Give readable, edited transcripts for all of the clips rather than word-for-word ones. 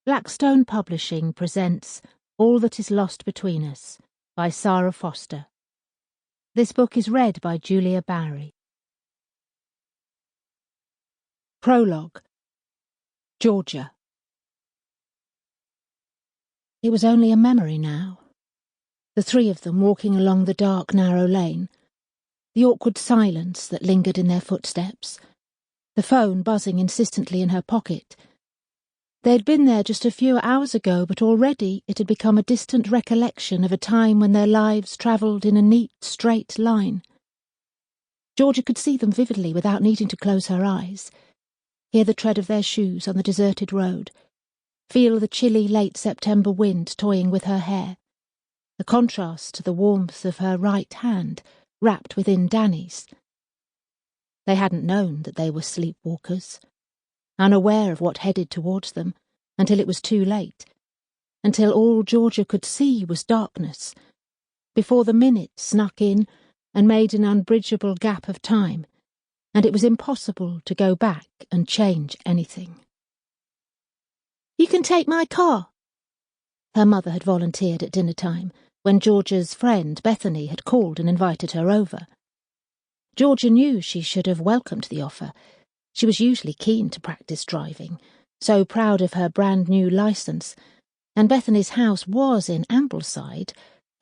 Blackstone Publishing presents All That Is Lost Between Us by Sara Foster. This book is read by Julia Barrie. Prologue. Georgia. It was only a memory now. The three of them walking along the dark, narrow lane. The awkward silence that lingered in their footsteps. The phone buzzing insistently in her pocket. They had been there just a few hours ago, but already it had become a distant recollection of a time when their lives travelled in a neat, straight line. Georgia could see them vividly without needing to close her eyes. Hear the tread of their shoes on the deserted road. Feel the chilly late September wind toying with her hair. The contrast to the warmth of her right hand, wrapped within Danny's. They hadn't known that they were sleepwalkers. Unaware of what headed towards them, until it was too late, until all Georgia could see was darkness, before the minutes snuck in and made an unbridgeable gap of time, and it was impossible to go back and change anything. "You can take my car," her mother had volunteered at dinner time, when Georgia's friend Bethany had called and invited her over. Georgia knew she should have welcomed the offer. She was usually keen to practice driving, so proud of her brand-new licence, and Bethany's house was in Ambleside,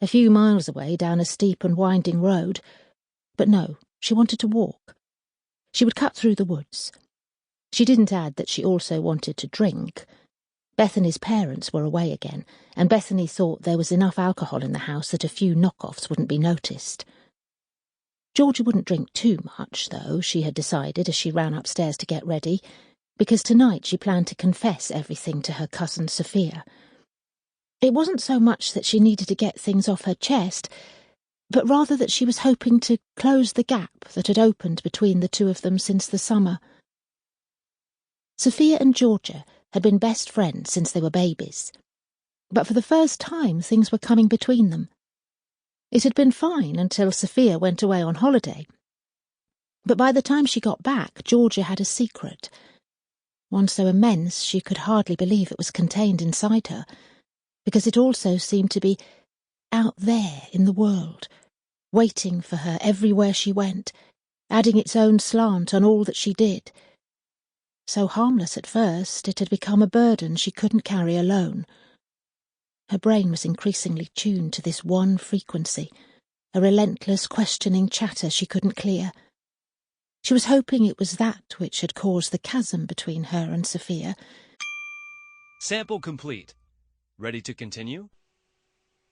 a few miles away down a steep and winding road. But no, she wanted to walk. She would cut through the woods. She didn't add that she also wanted to drink. Bethany's parents were away again, and Bethany thought there was enough alcohol in the house that a few knock-offs wouldn't be noticed. Georgia wouldn't drink too much, though, she had decided as she ran upstairs to get ready, because tonight she planned to confess everything to her cousin Sophia. It wasn't so much that she needed to get things off her chest, but rather that she was hoping to close the gap that had opened between the two of them since the summer. Sophia and Georgia had been best friends since they were babies, but for the first time things were coming between them. It had been fine until Sophia went away on holiday. But by the time she got back, Georgia had a secret. One so immense she could hardly believe it was contained inside her, because it also seemed to be out there in the world, waiting for her everywhere she went, adding its own slant on all that she did. So harmless at first, it had become a burden she couldn't carry alone. Her brain was increasingly tuned to this one frequency, a relentless questioning chatter she couldn't clear. She was hoping it was that which had caused the chasm between her and Sophia. Sample complete. Ready to continue?